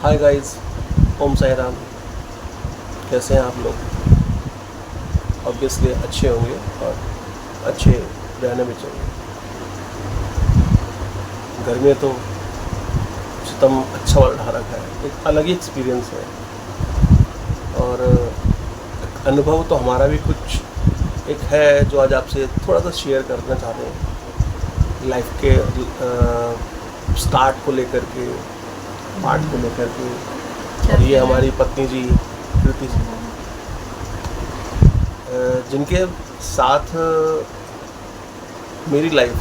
Hi guys, ओम साई राम। कैसे हैं आप लोग? ऑब्वियसली अच्छे होंगे और अच्छे रहने भी चाहिए। घर में तो सितम अच्छा वाला ढा रखा है, एक अलग ही एक्सपीरियंस है। और अनुभव तो हमारा भी कुछ एक है जो आज आपसे थोड़ा सा शेयर करना चाहते हैं। लाइफ के स्टार्ट को लेकर के, पार्ट को लेकर के। और ये हमारी पत्नी जी कृति जी, जिनके साथ मेरी लाइफ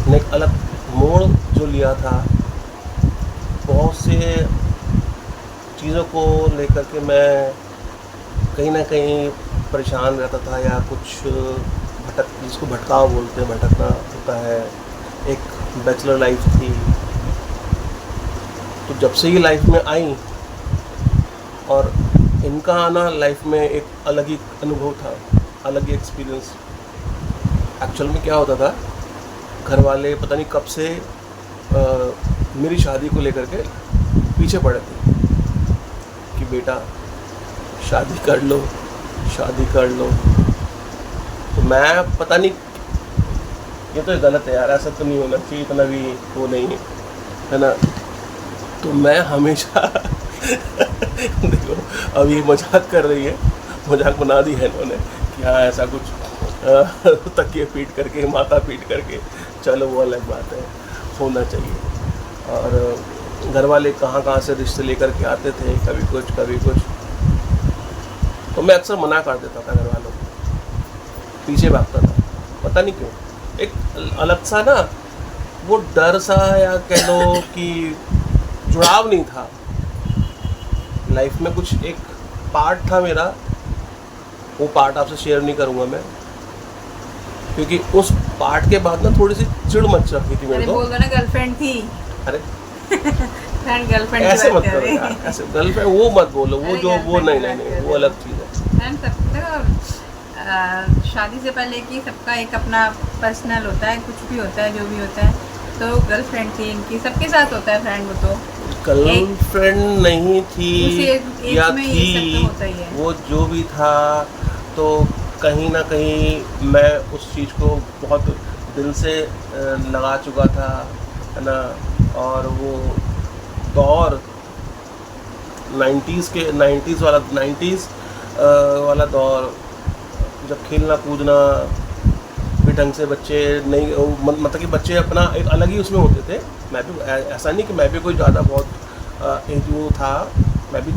ने एक अलग मोड़ जो लिया था। बहुत से चीज़ों को लेकर के मैं कहीं ना कहीं परेशान रहता था, या कुछ जिसको भटकाव बोलते हैं, भटकना होता है। एक बैचलर लाइफ थी, तो जब से ये लाइफ में आई और इनका आना लाइफ में एक अलग ही अनुभव था, अलग ही एक्सपीरियंस। एक्चुअल में क्या होता था, घर वाले पता नहीं कब से मेरी शादी को लेकर के पीछे पड़े थे कि बेटा शादी कर लो, शादी कर लो। तो मैं पता नहीं, ये तो गलत है यार, ऐसा तो नहीं होना चाहिए, इतना भी वो नहीं है ना। तो मैं हमेशा देखो, अब ये मजाक कर रही है, मजाक बना दी है इन्होंने कि हाँ ऐसा कुछ तकिए पीट करके, माथा पीट करके, चलो वो अलग बात है, होना चाहिए। और घर वाले कहाँ कहाँ से रिश्ते लेकर के आते थे, कभी कुछ कभी कुछ। तो मैं अक्सर मना कर देता था घर वालों को, पीछे भागता था, पता नहीं क्यों। एक अलग सा ना वो डर सा, या कह लो कि जुड़ाव नहीं था लाइफ में। कुछ एक पार्ट था मेरा, वो पार्ट आपसे शेयर नहीं करूँगा मैं, क्योंकि उस पार्ट के बाद ना थोड़ी सी चिड़ मच रही थी मेरे को। बोल दो ना, गर्लफ्रेंड थी। अरे फ्रेंड गर्लफ्रेंड ऐसे मत करो यार, ऐसे गर्लफ्रेंड वो मत बोलो, वो जो वो नहीं, वो अलग चीज़ है। फ्रेंड शादी से पहले की सबका एक अपना पर्सनल होता है, कुछ भी होता है, जो भी होता है। तो गर्लफ्रेंड थी इनकी, सबके साथ होता है फ्रेंड। वो तो गर्लफ्रेंड नहीं थी या थी, होता ही है। वो जो भी था, तो कहीं ना कहीं मैं उस चीज़ को बहुत दिल से लगा चुका था, है ना। और वो दौर 90s वाला दौर, जब खेलना कूदना भी ढंग से बच्चे नहीं, मतलब कि बच्चे अपना एक अलग ही उसमें होते थे। मैं भी ऐसा नहीं कि मैं भी कोई ज़्यादा बहुत एज वो था। मैं भी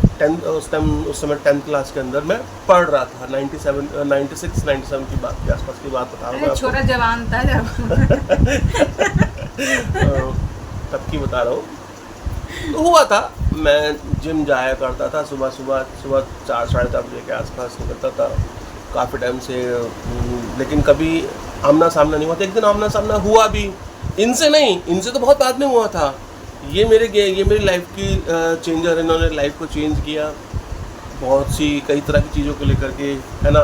उस समय 10th क्लास के अंदर मैं पढ़ रहा था। 96-97 की बात के आसपास की बात बता रहा हूँ। छोरा जवान था जब तब की बता रहा हूँ। तो हुआ था, मैं जिम जाया करता था, सुबह 4-4:30 बजे के आसपास निकलता था काफ़ी टाइम से। लेकिन कभी आमना सामना नहीं हुआ था। एक दिन आमना सामना हुआ भी, इनसे नहीं, इनसे तो बहुत बाद में हुआ था। ये मेरी लाइफ की चेंजर, इन्होंने लाइफ को चेंज किया बहुत सी, कई तरह की चीज़ों को लेकर के, है ना।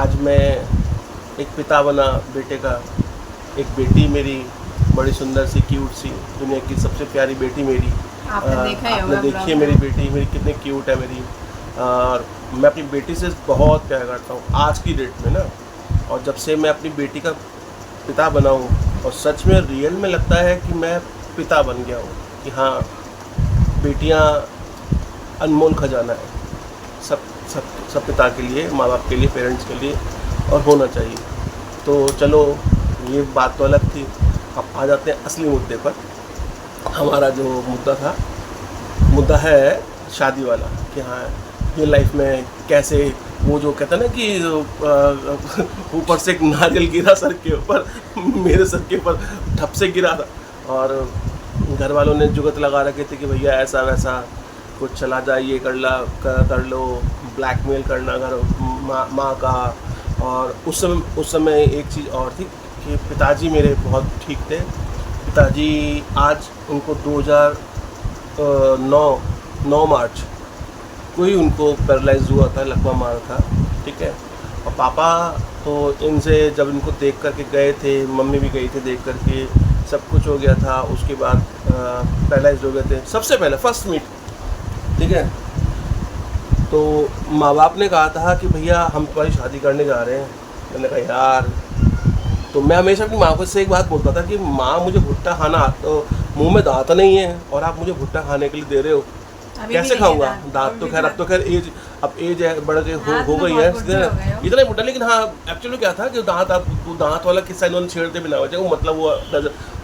आज मैं एक पिता बना बेटे का, एक बेटी मेरी बड़ी सुंदर सी, क्यूट सी, दुनिया की सबसे प्यारी बेटी मेरी। आपने देखी है मेरी बेटी, मेरी कितनी क्यूट है मेरी। और मैं अपनी बेटी से बहुत प्यार करता हूँ आज की डेट में ना। और जब से मैं अपनी बेटी का पिता बना हूँ, और सच में रियल में लगता है कि मैं पिता बन गया हूँ, कि हाँ बेटियाँ अनमोल खजाना है, सब पिता के लिए, माँ बाप के लिए, पेरेंट्स के लिए, और होना चाहिए। तो चलो ये बात तो अलग थी। अब आ जाते हैं असली मुद्दे पर। हमारा जो मुद्दा है शादी वाला, कि हाँ ये लाइफ में कैसे, वो जो कहते हैं ना कि ऊपर से एक नारियल गिरा सर के ऊपर, मेरे सर के ऊपर ठप से गिरा था। और घर वालों ने जुगत लगा रखे थे कि भैया ऐसा वैसा कुछ चला जाए, ये कर लो, ब्लैकमेल करना घर माँ का। और उस समय एक चीज़ और थी कि पिताजी मेरे बहुत ठीक थे। पिताजी आज उनको 2009 मार्च को ही उनको पैरालाइज हुआ था, लकवा मारा था, ठीक है। और पापा तो इनसे जब इनको देख करके गए थे, मम्मी भी गई थी देख करके, सब कुछ हो गया था। उसके बाद पैरालाइज हो गए थे सबसे पहले फर्स्ट मीट, ठीक है। तो माँ बाप ने कहा था कि भैया हम तुम्हारी शादी करने जा रहे हैं। मैंने कहा यार, तो मैं हमेशा अपनी माँ को से एक बात बोलता था कि माँ मुझे भुट्टा खाना तो मुंह में दांत नहीं है और आप मुझे भुट्टा खाने के लिए दे रहे हो, कैसे खाऊंगा? दांत तो खैर अब तो खैर एज है, बढ़ के हो गई है इतना ही भुट्टा। लेकिन हाँ एक्चुअली क्या था कि दांत वाला किस्सा इन्होंने छेड़ते भी ना हो जाए, वो मतलब वो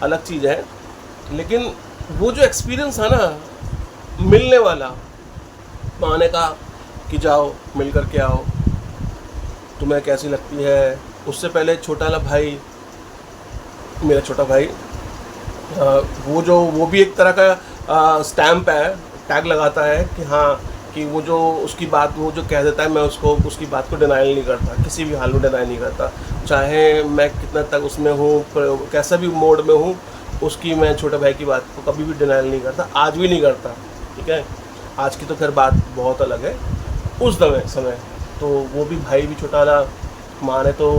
अलग चीज़ है। लेकिन वो जो एक्सपीरियंस था ना मिलने वाला, माँ ने कहा कि जाओ मिल कर के आओ, तुम्हें कैसी लगती है। उससे पहले छोटा वाला भाई, मेरा छोटा भाई, वो भी एक तरह का स्टैम्प है, टैग लगाता है कि हाँ कि वो जो उसकी बात वो जो कह देता है मैं उसकी बात को डिनाइल नहीं करता, किसी भी हाल में डिनाइल नहीं करता, चाहे मैं कितना तक उसमें हूँ, कैसा भी मोड में हूँ, उसकी मैं छोटे भाई की बात को कभी भी डिनाइल नहीं करता, आज भी नहीं करता, ठीक है। आज की तो खैर बात बहुत अलग है, उस समय तो वो भी भाई भी छोटा वाला, माँ ने तो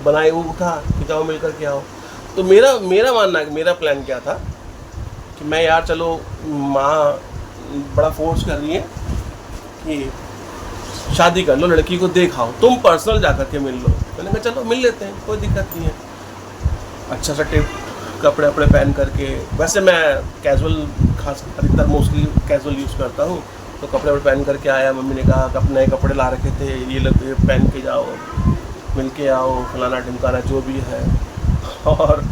बनाए वो था कि जाओ मिल कर के आओ। तो मेरा मानना है, मेरा प्लान क्या था कि मैं यार चलो माँ बड़ा फोर्स कर रही है कि शादी कर लो, लड़की को देखाओ, तुम पर्सनल जा कर के मिल लो। मैंने कहा चलो मिल लेते हैं, कोई दिक्कत नहीं है। अच्छा सा टिप कपड़े पहन करके, वैसे मैं कैजुअल खास अधिकतर मोस्टली कैजुअल यूज़ करता हूँ, तो कपड़े पहन करके आया। मम्मी ने कहा कि नए कपड़े ला रखे थे, ये पहन के जाओ, मिल के आओ, फलाना ढिमकाना जो भी है। और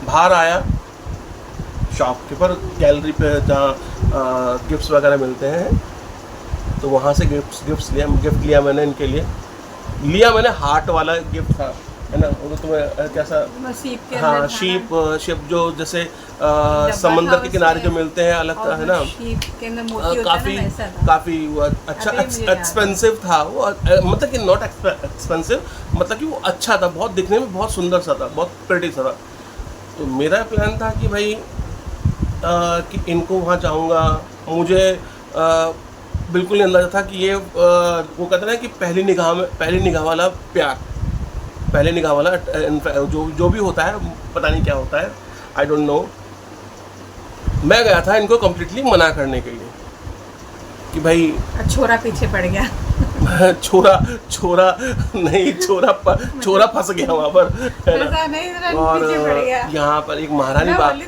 बाहर आया शॉपकीपर गैलरी पे जहाँ गिफ्ट्स वगैरह मिलते हैं, तो वहाँ से गिफ्ट लिया मैंने इनके लिए। मैंने हार्ट वाला गिफ्ट था, है ना, वो तो तुम्हें कैसा, हाँ शीप जो जैसे समंदर के किनारे जो मिलते हैं अलग तरह, है ना, काफ़ी अच्छा एक्सपेंसिव था वो, मतलब कि नॉट एक्सपेंसिव, मतलब कि वो अच्छा था, बहुत दिखने में बहुत सुंदर सा था, बहुत प्रिटी सा था। तो मेरा प्लान था कि भाई कि इनको वहाँ जाऊँगा, मुझे बिल्कुल नहीं अंदाजा था कि ये वो कहते हैं कि पहली निगाह वाला प्यार, पहले निगाह वाला जो भी होता है, पता नहीं क्या होता है, आई डोंट नो। मैं गया था इनको कम्प्लीटली मना करने के लिए कि भाई छोरा पीछे पड़ गया छोरा फंस गया वहाँ पर। और यहाँ पर एक महारानी बाग,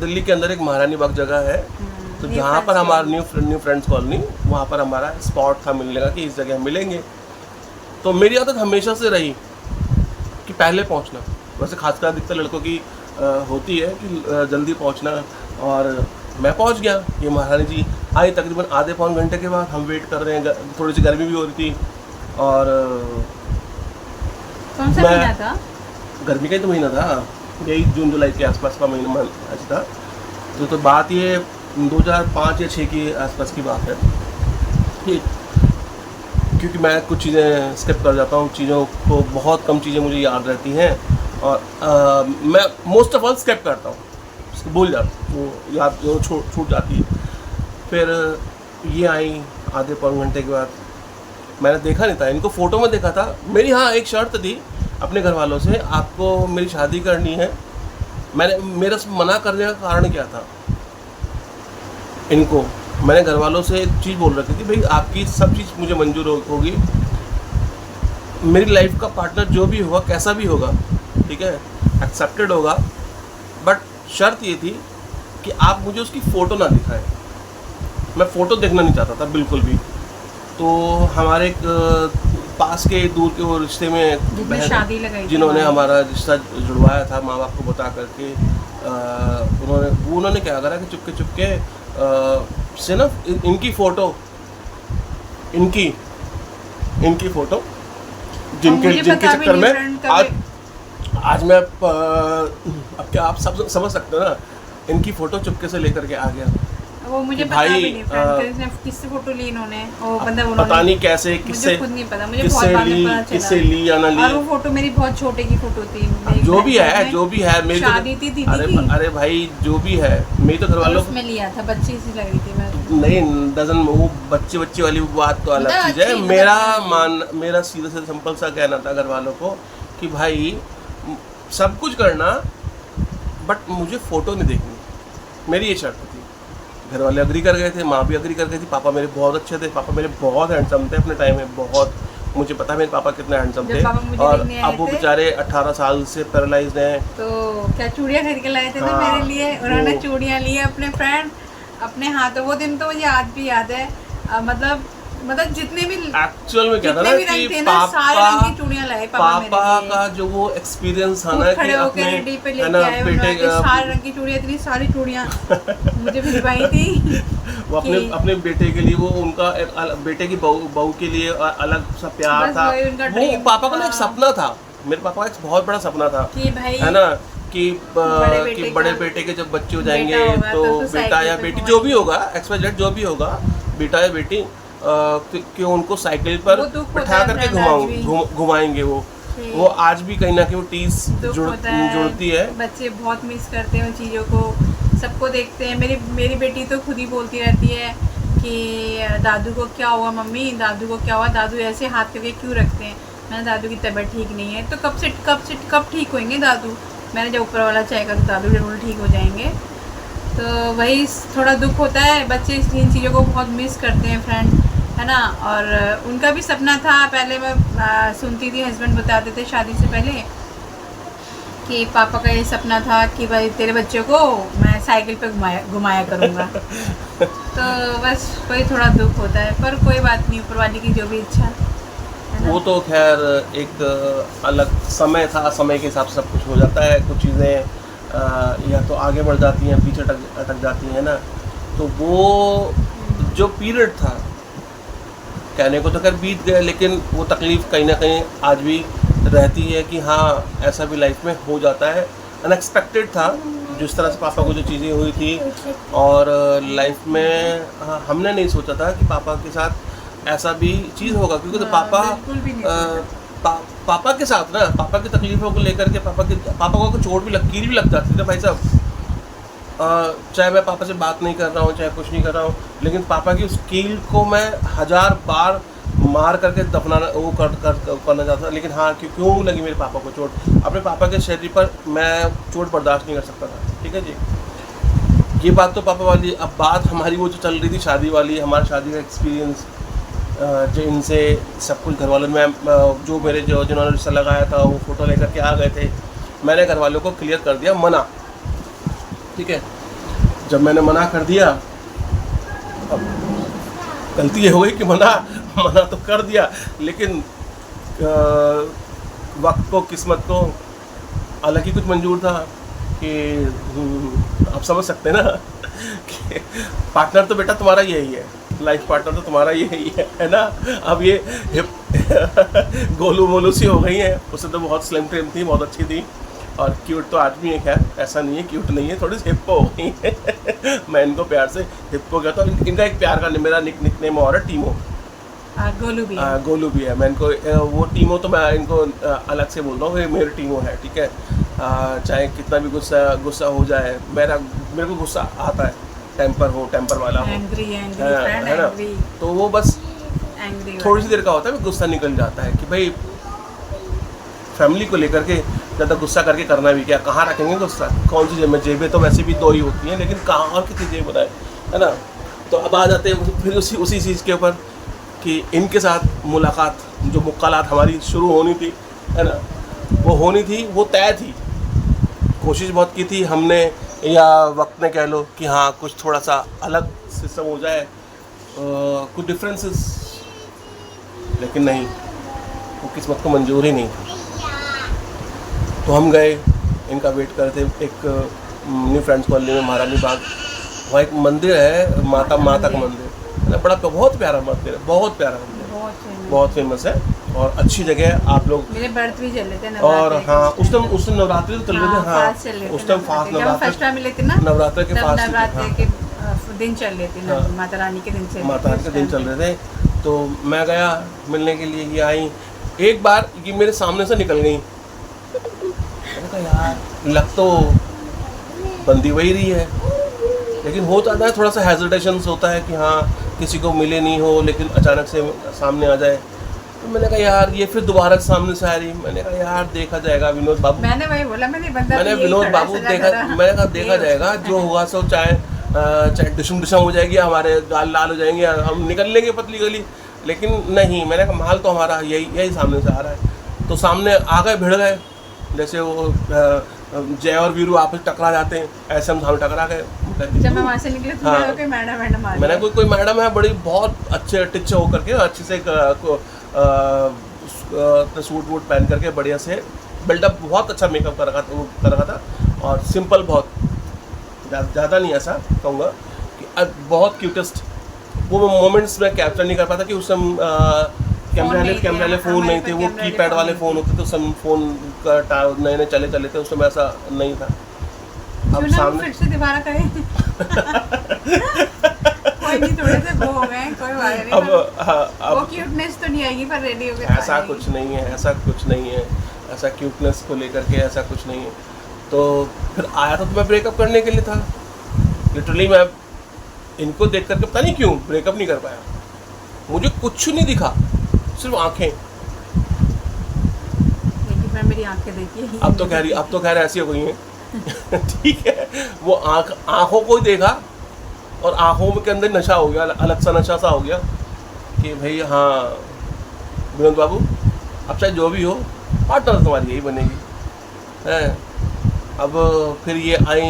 दिल्ली के अंदर एक महारानी बाग जगह है, तो जहाँ पर हमारा न्यू फ्रेंड्स कॉलोनी, वहाँ पर हमारा स्पॉट था मिलने का कि इस जगह मिलेंगे। तो मेरी आदत हमेशा से रही कि पहले पहुंचना, वैसे खासकर अधिकतर लड़कों की होती है कि जल्दी पहुंचना, और मैं पहुंच गया। ये महारानी जी आई तकरीबन आधे पौन घंटे के बाद, हम वेट कर रहे हैं, थोड़ी सी गर्मी भी हो रही थी, और कौन सा महीना था? गर्मी का ही तो महीना था, यही जून जुलाई के आसपास का महीना था। तो बात ये 2005 या 6 के आसपास की बात है, ठीक। क्योंकि मैं कुछ चीज़ें स्किप कर जाता हूँ, चीज़ों को बहुत कम चीज़ें मुझे याद रहती हैं, और मैं मोस्ट ऑफ ऑल स्किप करता हूँ, उसको भूल जाता हूँ, वो याद जो छूट जाती है। फिर ये आई आधे पौन घंटे के बाद, मैंने देखा नहीं था इनको, फ़ोटो में देखा था। मेरी हाँ एक शर्त थी अपने घर वालों से, आपको मेरी शादी करनी है। मेरा मना करने का कारण क्या था, इनको मैंने घर वालों से एक चीज़ बोल रखी थी, भाई आपकी सब चीज़ मुझे मंजूर होगी, मेरी लाइफ का पार्टनर जो भी होगा, कैसा भी होगा, ठीक है, एक्सेप्टेड होगा, बट शर्त ये थी कि आप मुझे उसकी फ़ोटो ना दिखाएं। मैं फ़ोटो देखना नहीं चाहता था बिल्कुल भी। तो हमारे एक पास के दूर के वो रिश्ते में शादी लगाई, जिन्होंने हमारा रिश्ता जुड़वाया था माँ बाप को बता करके, उन्होंने क्या करा कि चुपके से ना इनकी फ़ोटो जिनके चक्कर में आज मैं अब क्या आप सब समझ सकते हो ना, इनकी फ़ोटो चुपके से लेकर के आ गया। वो मुझे पता भी नहीं किससे फोटो ली इन्होंने, वो बंदा पता नहीं कैसे किससे, खुद नहीं पता, मुझे बहुत बाद में पता चला किससे ली या ना ली। और वो फोटो मेरी बहुत छोटे की फोटो थी, जो भी है मेरी शादी थी दीदी की। अरे भाई जो भी है, मेरी तो घर वालों में लिया था, बच्ची सी लग रही थी मैं। नहीं डजन, वो बच्चे वाली बात तो अलग चीज़ है। मेरा सीधा से सिंपल सा कहना था घर वालों को कि भाई सब कुछ करना, बट मुझे फ़ोटो नहीं देखनी, मेरी ये शर्त थी। घर वाले अग्री कर गए थे, माँ भी अग्री कर गई थी। पापा मेरे बहुत अच्छे थे, पापा मेरे बहुत हैंडसम थे अपने टाइम में, बहुत। मुझे पता है मेरे पापा कितने हैंडसम जब थे। पापा मुझे और देखने आए अब वो थे, बेचारे 18 साल से पैरालाइज्ड हैं। तो क्या चूड़ियाँ खरीद के लाए थे ना हाँ, मेरे लिए, उन्होंने वो- चूड़ियाँ ली अपने फ्रेंड अपने हाथों। वो दिन तो मुझे आज भी याद है। मतलब जितने भी एक्चुअल में क्या था जितने ना भी कि रंग थे ना, सारे रंग की चूड़ियाँ लाए पापा मेरे पापा लिए। का जो वो एक्सपीरियंस था खुद ना खड़े कि होकर अपने रेडी पे है लेके ना आए बेटे बनवा के सारे रंग की चूड़ियाँ, इतनी सारी चूड़ियाँ मुझे भिजवाई थी। वो अपने कि- अपने बेटे के लिए, वो उनका बेटे की बहू के लिए अलग सा प्यार बस था। वही उनका वो dream पापा का ना एक था। सपना था, मेरे पापा का एक बहुत बड़ा सपना था कि भाई है ना कि बेटे बड़े का बेटे के जब बच्चे हो जाएंगे बेटा होगा तो तो बेटा साइकिल या पे बेटी घुमाएंगे। जो भी होगा, XYZ जो भी होगा, बेटा या बेटी कि उनको साइकिल पर वो दुख होता बिठा है करके friend आज भी। घुमाएंगे। कि वो आज भी कहीं ना कहीं वो टीस दुख होता है, जुड़ती है। बच्चे बहुत मिस करते हैं उन चीज़ों को, सबको देखते हैं। मेरी बेटी तो खुद ही बोलती रहती है कि दादू को क्या हुआ मम्मी, दादू को क्या हुआ, दादू ऐसे हाथ करके क्यों रखते हैं। मैंने दादू की तबीयत ठीक नहीं है। तो कब ठीक होंगे दादू। मैंने जब ऊपर वाला चाहेगा तो दादू जरूर ठीक हो जाएंगे। तो वही थोड़ा दुख होता है, बच्चे इन चीज़ों को बहुत मिस करते हैं फ्रेंड, है ना। और उनका भी सपना था, पहले मैं सुनती थी, हस्बैंड बताते थे शादी से पहले कि पापा का ये सपना था कि भाई तेरे बच्चे को मैं साइकिल पे घुमाया करूँगा। तो बस वही थोड़ा दुख होता है, पर कोई बात नहीं, ऊपर वाले की जो भी इच्छा है ना। वो तो खैर एक अलग समय था, समय के हिसाब से सब कुछ हो जाता है। कुछ चीज़ें या तो आगे बढ़ जाती हैं, पीछे अटक जाती हैं ना। तो वो जो पीरियड था, कहने को तो खैर बीत गए, लेकिन वो तकलीफ़ कहीं ना कहीं आज भी रहती है कि हाँ ऐसा भी लाइफ में हो जाता है। अनएक्सपेक्टेड था जिस तरह से पापा को जो चीज़ें हुई थी, और लाइफ में हमने नहीं सोचा था कि पापा के साथ ऐसा भी चीज़ होगा, क्योंकि तो पापा बिल्कुल भी नहीं सोचा। पापा के साथ ना, पापा की तकलीफ़ों को लेकर के पापा को चोट भी कील भी लग जाती थी भाई साहब। चाहे मैं पापा से बात नहीं कर रहा हूँ, चाहे कुछ नहीं कर रहा हूँ, लेकिन पापा की उस कील को मैं 1000 बार मार करके दफनाना वो करना चाहता था। लेकिन हाँ क्यों लगी मेरे पापा को चोट, अपने पापा के शरीर पर मैं चोट बर्दाश्त नहीं कर सकता था। ठीक है जी, ये बात तो पापा वाली। अब बात हमारी वो जो चल रही थी शादी वाली, हमारा शादी का एक्सपीरियंस, जो इनसे सब कुछ घर वालों में जो मेरे जिन्होंने रिश्ता लगाया था वो फ़ोटो लेकर के आ गए थे। मैंने घर वालों को क्लियर कर दिया मना। ठीक है, जब मैंने मना कर दिया, अब गलती ये हो गई कि मना तो कर दिया, लेकिन वक्त को, किस्मत को अलग ही कुछ मंजूर था कि आप समझ सकते हैं ना कि पार्टनर तो बेटा तुम्हारा यही है, लाइफ पार्टनर तो तुम्हारा यही है ना। अब ये गोलू मोलू सी हो गई है, उससे तो बहुत स्लिम ट्रिम थी, बहुत अच्छी थी, और क्यूट तो आज भी है। खैर ऐसा नहीं है क्यूट नहीं है, थोड़ी सी हिप्पो हो गई है। मैं इनको प्यार से हिप्पो कहता हूँ। इनका एक प्यार का मेरा निकनेम और है टीमो। गोलू भी है। मैं इनको वो टीमो तो मैं इनको अलग से बोल रहा हूँ, मेरे टीमो है। ठीक है, चाहे कितना भी गुस्सा हो जाए, मेरे को गुस्सा आता है, टेम्पर वाला हो, है ना। तो वो बस थोड़ी सी देर का होता है, गुस्सा निकल जाता है कि भाई फैमिली को लेकर के ज़्यादा गुस्सा करके करना भी क्या, कहाँ रखेंगे गुस्सा, कौन सी जेबें तो वैसे भी 2 ही होती हैं, लेकिन कहाँ और कितनी जेब बताए, है ना। तो अब आ जाते हैं फिर उसी चीज़ के ऊपर कि इनके साथ मुलाकात, जो मुलाकात हमारी शुरू होनी थी, है ना, वो होनी थी, वो तय थी। कोशिश बहुत की थी हमने, या वक्त ने कह लो कि हाँ कुछ थोड़ा सा अलग सिस्टम हो जाए, कुछ डिफरेंसेस, लेकिन नहीं, वो किस्मत को मंजूर ही नहीं थी। तो हम गए, इनका वेट करते एक न्यू फ्रेंड्स कॉलोनी में, महारानी बाग, वहाँ एक मंदिर है, माता का मंदिर है ना, बहुत प्यारा मंदिर है, बहुत प्यारा मंदिर, बहुत फेमस है और अच्छी जगह है। आप लोग मेरे बर्थ भी चल रहे थे, और हाँ उस टाइम नवरात्रि तो चल रहे थे। हाँ उस टाइम फास्ट नवरात्र के दिन चल रहे थे, माता रानी के दिन चल रहे थे। तो मैं गया मिलने के लिए, ये आई, एक बार ये मेरे सामने से निकल गई। यार लग तो बंदी वही रही है, लेकिन हो जाता है थोड़ा सा हेजिटेशन होता है कि हाँ किसी को मिले नहीं हो, लेकिन अचानक से सामने आ जाए। तो मैंने कहा यार ये फिर दोबारा सामने से आ रही। मैंने कहा यार देखा जाएगा विनोद बाबू, मैंने वही बोला, मैंने विनोद बाबू देखा, मैंने कहा देखा जाएगा जो होगा सो, चाहे डिशम डिशम हो जाएगी, हमारे गाल लाल हो जाएंगे, हम निकल लेंगे पतली गली, लेकिन नहीं। मैंने कहा माल तो हमारा यही सामने से आ रहा है। तो सामने आ गए, भिड़ गए, जैसे वो जय और वीरू आपस टकरा जाते हैं, ऐसे हम सामने टकरा गए। जब मैं वहाँ से निकले तो हाँ, कोई मैडम आ मैंने कोई मैडम है बड़ी बहुत अच्छे टिच्चे होकर के, अच्छे से सूट वूट पहन करके बढ़िया से बिल्डअप, बहुत अच्छा मेकअप कर रखा था, और सिंपल, बहुत ज़्यादा नहीं ऐसा कहूँगा कि बहुत क्यूटेस्ट। वो मोमेंट्स मैं कैप्चर नहीं कर पाता कि उस समय कैमरे वाले फ़ोन नहीं थे, वो कीपैड वाले फ़ोन होते थे उस समय, फ़ोन का नए चले थे उस समय, ऐसा नहीं था। अब सामने फिर से दोबारा करें कोई नहीं, थोड़े से वो हो गए, कोई बात नहीं। अब वो क्यूटनेस तो नहीं आएगी, पर रेडी हो गए ऐसा कुछ नहीं है, ऐसा क्यूटनेस को लेकर के ऐसा कुछ नहीं है। तो फिर आया था तो मैं ब्रेकअप करने के लिए था, लिटरली। मैं इनको देख करके पता नहीं क्यों ब्रेकअप नहीं कर पाया, मुझे कुछ नहीं दिखा, सिर्फ आंखें। लेकिन मैं मेरी आंखें देखी, अब तो खैर ऐसी हो गई हैं ठीक है, वो आंखों को ही देखा, और आंखों के अंदर नशा हो गया, अलग सा नशा सा हो गया कि भाई हाँ विनोद बाबू, अब चाहे जो भी हो पार्टनर तुम्हारी यही बनेगी है। अब फिर ये आई,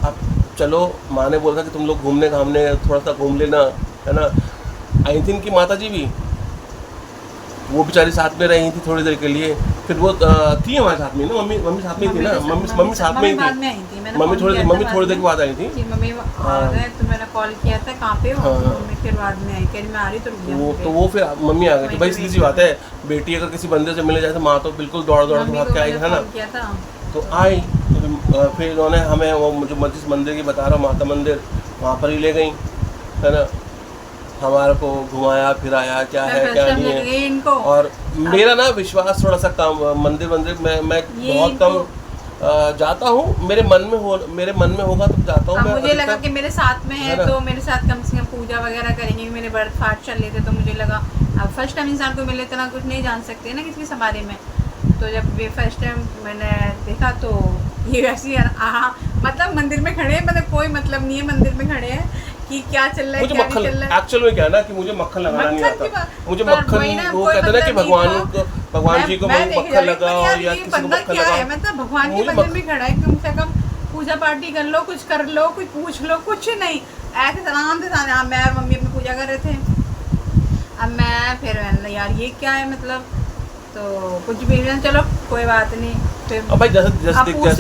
अब चलो माँ ने बोला था कि तुम लोग घूमने का, हमने थोड़ा सा घूम लेना, है ना। आई थी इनकी माता जी भी, वो बेचारी साथ में रही थी थोड़ी देर के लिए, फिर वो थी हमारे साथ में ना, मम्मी साथ में ही थी ना, मम्मी साथ में ही थी, मम्मी थोड़ी देर के बाद आई थी। मम्मी आ गए तो मैंने कॉल किया था, कहाँ पे हो? मम्मी फिर बाद में आई, कह रही मैं आ रही, तो वो फिर मम्मी आ गई थी। भाई सीधी सी बात है, बेटी अगर किसी बंदे से मिले जाए तो माँ तो बिल्कुल दौड़ के भाग के आई, है ना। तो आई, तो फिर इन्होंने हमें वो जो जिस मंदिर की बता रहा हूँ, माता मंदिर, वहाँ पर ही ले गई, है ना। हमारे को घुमाया फिराया, क्या है क्या नहीं है। और मेरा ना विश्वास थोड़ा सा कम, मंदिर मैं बहुत कम जाता हूँ, मेरे मन में होगा तो जाता हूँ। मुझे लगा कि मेरे साथ में है तो मेरे साथ कम से कम पूजा वगैरह करेंगे, मेरे व्रत पाठ चल रहे थे, तो मुझे लगा अब फर्स्ट टाइम इंसान को मिले इतना कुछ नहीं जान सकते ना किसी के बारे में। तो जब ये फर्स्ट टाइम मैंने देखा तो ये वैसे मतलब मंदिर में खड़े हैं, मतलब कोई मतलब नहीं है, मंदिर में खड़े हैं कि क्या चल रहा है, क्या नहीं चल रहा है। एक्चुअल में क्या है ना कि मुझे मक्खन लगाना नहीं आता, मुझे मक्खन, वो कहते हैं ना कि भगवान जी को मक्खन लगाओ या किसी को मक्खन लगाओ। मतलब भगवान के मंदिर में खड़ा है, कम से कम पूजा पाठी कर लो, कुछ कर लो, कुछ पूछ लो, कुछ नहीं, ऐसे आराम से मैं और मम्मी अपनी पूजा कर रहे थे। अब मैं फिर यार ये क्या है, मतलब तो कुछ भी नहीं, चलो कोई बात नहीं। फिर अब भाई जैसे दिखते हैं,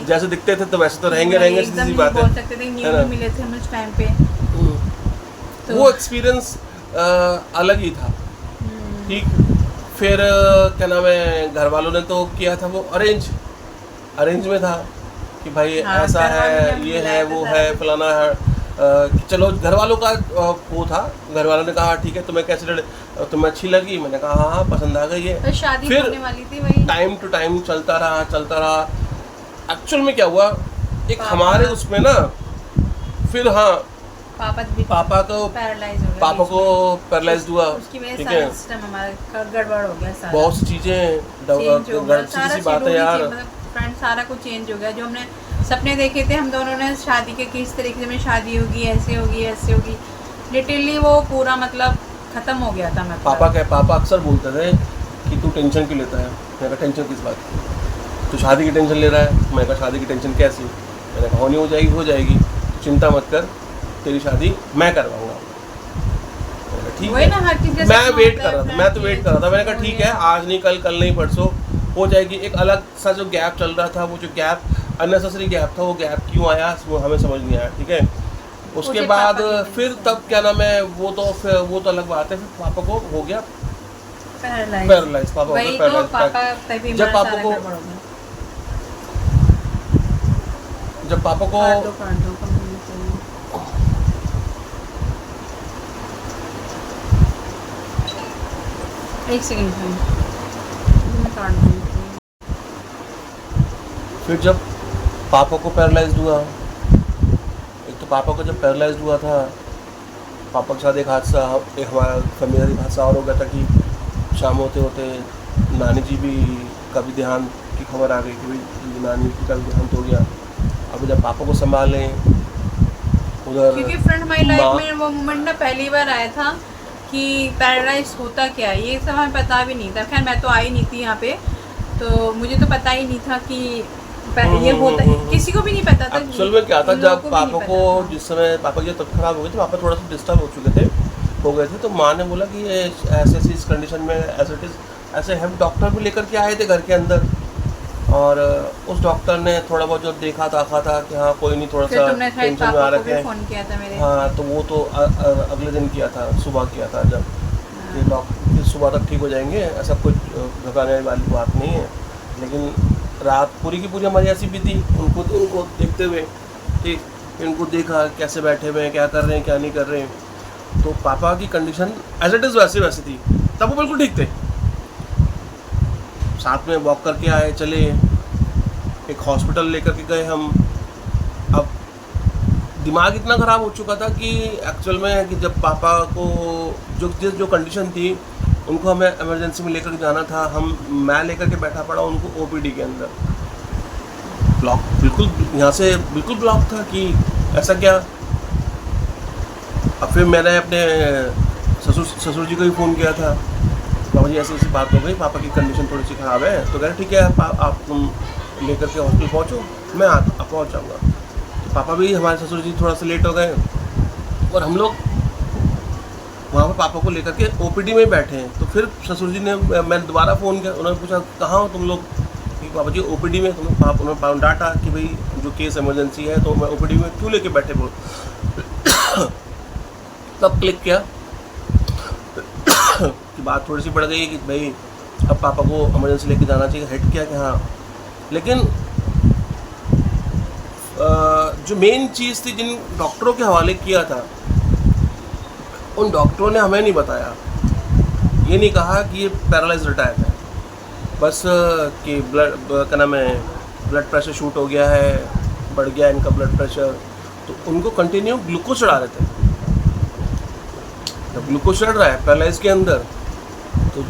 जैसे दिखते थे तो वैसे तो रहेंगे, सीधी बात है। बोल सकते थे, न्यू मिले थे हम उस टाइम पे, तो वो एक्सपीरियंस अलग ही था। ठीक, फिर क्या नाम है, घर वालों ने तो किया था, वो अरेंज में था कि भाई ऐसा है, ये है, वो है, फलाना है। चलो घर वालों का वो था, घर वालों ने कहा ठीक है तुम्हें कैसे तुम्हें अच्छी लगी, मैंने कहा हाँ पसंद आ गई है। तो शादी फिर होने वाली थी, वही टाइम टू टाइम चलता रहा। एक्चुअल में क्या हुआ, एक हमारे उसमें ना, फिर हाँ पापा को पैरालाइज हुआ, ठीक है, गड़बड़ हो गया, बहुत सी चीज़ें, सीधी सी बात है यार, फ्रेंड सारा कुछ चेंज हो गया। जो हमने सपने देखे थे हम दोनों ने शादी के, किस तरीके से मेरी शादी होगी, ऐसे होगी, लिटरली वो पूरा मतलब खत्म हो गया था। मैं पापा अक्सर बोलते थे कि तू टेंशन क्यों लेता है। मैंने कहा टेंशन किस बात की, तू शादी की टेंशन ले रहा है। मैंने कहा शादी की टेंशन कैसी, मैंने कहा होनी हो जाएगी, चिंता मत कर, तेरी शादी मैं करवाऊँगा। ठीक है, मैं वेट कर रहा था, मैंने कहा ठीक है, आज नहीं कल नहीं परसों हो जाएगी। एक अलग सा जो गैप चल रहा था, वो जो गैप अननेसेसरी गैप था, वो गैप क्यों आया वो हमें समझ नहीं आया, ठीक है। उसके बाद फिर तब क्या नाम है, वो तो अलग बात है। फिर पापा को हो गया पैरालाइज, पापा हो गया पैरालाइज। जब पापा को एक सेकंड, फिर जब पापा को पैरालाइज हुआ, एक तो पापा को जब पैरालाइज हुआ था पापा के साथ एक हादसा, एक हमारा फैमिली हादसा और हो गया था कि शाम होते होते नानी जी भी का भी देहांत की खबर आ गई कि भाई नानी जी का भी देहांत हो गया। अब जब पापा को संभालें उधर, क्योंकि फ्रेंड हमारी लाइफ माँ- में वो मोमेंट ना पहली बार आया था कि पैरालाइज होता क्या है, ये सब हमें पता भी नहीं था। खैर मैं तो आई नहीं थी यहाँ पे, तो मुझे तो पता ही नहीं था कि ये होता, किसी को भी नहीं पता था। एक्चुअल में क्या था, इन लोगों जब को भी पापा नहीं को पता था। जिस समय पापा की तबीयत खराब हो गई थी, पापा थोड़ा सा डिस्टर्ब हो गए थे, तो माँ ने बोला कि ये ऐसे ऐसी इस कंडीशन में एज इट इज़ ऐसे हम डॉक्टर भी लेकर के आए थे घर के अंदर, और उस डॉक्टर ने थोड़ा बहुत जो देखा दाखा था कि हाँ कोई नहीं, थोड़ा फिर सा तुमने शायद टेंशन में आ पापा को रखे भी हैं। फोन किया था मेरे। हाँ, तो वो तो अगले दिन किया था, सुबह किया था, जब कि डॉक्टर सुबह तक ठीक हो जाएंगे, ऐसा कुछ घबराने वाली बात नहीं है। लेकिन रात पूरी की पूरी हमारी ऐसी बीती उनको देखते हुए, ठीक, इनको देखा कैसे बैठे हुए हैं, क्या कर रहे हैं क्या नहीं कर रहे हैं। तो पापा की कंडीशन एज इट इज़ वैसी थी, तब वो बिल्कुल ठीक थे। साथ में वॉक करके आए, चले, एक हॉस्पिटल लेकर के गए हम। अब दिमाग इतना ख़राब हो चुका था कि एक्चुअल में कि जब पापा को जो कंडीशन थी, उनको हमें इमरजेंसी में लेकर जाना था, मैं लेकर के बैठा पड़ा उनको ओपीडी के अंदर। ब्लॉक बिल्कुल, यहाँ से बिल्कुल ब्लॉक था कि ऐसा क्या। अब फिर मैंने अपने ससुर जी को भी फ़ोन किया था, बाबा जी ऐसी ऐसी बात हो गई, पापा की कंडीशन थोड़ी सी ख़राब है। तो कह रहे ठीक है, आप तुम लेकर के हॉस्पिटल पहुँचो, मैं पहुँच जाऊँगा। तो पापा भी, हमारे ससुर जी थोड़ा सा लेट हो गए, और हम लोग वहाँ पर पापा को लेकर के ओपीडी में बैठे हैं। तो फिर ससुर जी ने, मैंने दोबारा फ़ोन किया, उन्होंने पूछा कहाँ हो तुम लोग, कि पापा जी ओपीडी में। उन्होंने डांटा कि भाई जो केस इमरजेंसी है, तो मैं ओपीडी में क्यों लेके बैठे बोल। तब क्लिक किया कि बात थोड़ी सी बढ़ गई कि भाई अब पापा को इमरजेंसी लेके जाना चाहिए। हिट किया कि हाँ, लेकिन जो मेन चीज़ थी, जिन डॉक्टरों के हवाले किया था, उन डॉक्टरों ने हमें नहीं बताया, ये नहीं कहा कि ये पैरालाइज्ड अटैक है, बस कि ब्लड, क्या नाम है, ब्लड प्रेशर शूट हो गया है, बढ़ गया इनका ब्लड प्रेशर। तो उनको कंटिन्यू ग्लूकोज चढ़ा रहे थे। जब ग्लूकोज चढ़ रहा है पैरालाइज के अंदर, तो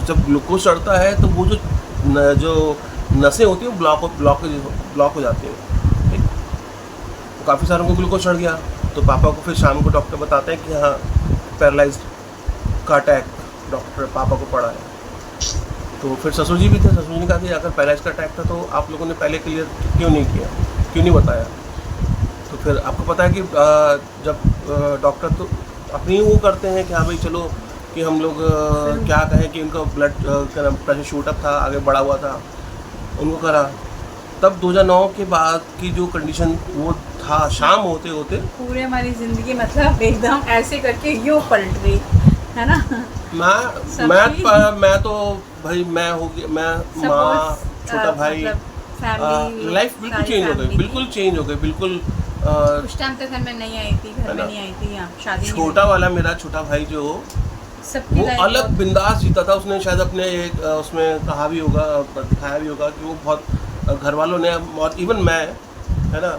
जब ग्लूकोज चढ़ता है तो वो जो नसें होती हैं वो ब्लॉक हो जाती हैं, ठीक। तो काफ़ी सारों को ग्लूकोज चढ़ गया, तो पापा को फिर शाम को डॉक्टर बताते हैं कि हाँ पैरालाइज का अटैक डॉक्टर पापा को पड़ा है। तो फिर ससुर जी भी थे, ससुर जी ने कहा कि अगर पैरालाइज का अटैक था तो आप लोगों ने पहले क्लियर क्यों नहीं किया, क्यों नहीं बताया। तो फिर आपको पता है कि जब डॉक्टर तो अपनी वो करते हैं कि हाँ भाई चलो कि हम लोग क्या कहें कि उनका ब्लड प्रेशर शूट अप था, आगे बढ़ा हुआ था, उनको करा। तब 2009 के बाद की जो कंडीशन वो था, शाम होते होते पूरे हमारी ज़िंदगी मतलब एकदम ऐसे करके यूँ पलट गई, है ना। मैं तो भाई, मैं हो गया, मैं माँ, छोटा भाई, लाइफ बिल्कुल चेंज हो गई, बिल्कुल चेंज हो गई, बिल्कुल। उस टाइम तक मैं नहीं आई थी, घर में नहीं आई थी, यहाँ शादी छोटा वाला मेरा छोटा भाई जो सबकी वो अलग बिंदास जीता था। उसने शायद अपने एक उसमें कहा भी होगा, दिखाया भी होगा कि वो बहुत घर वालों ने, और इवन मैं, है ना,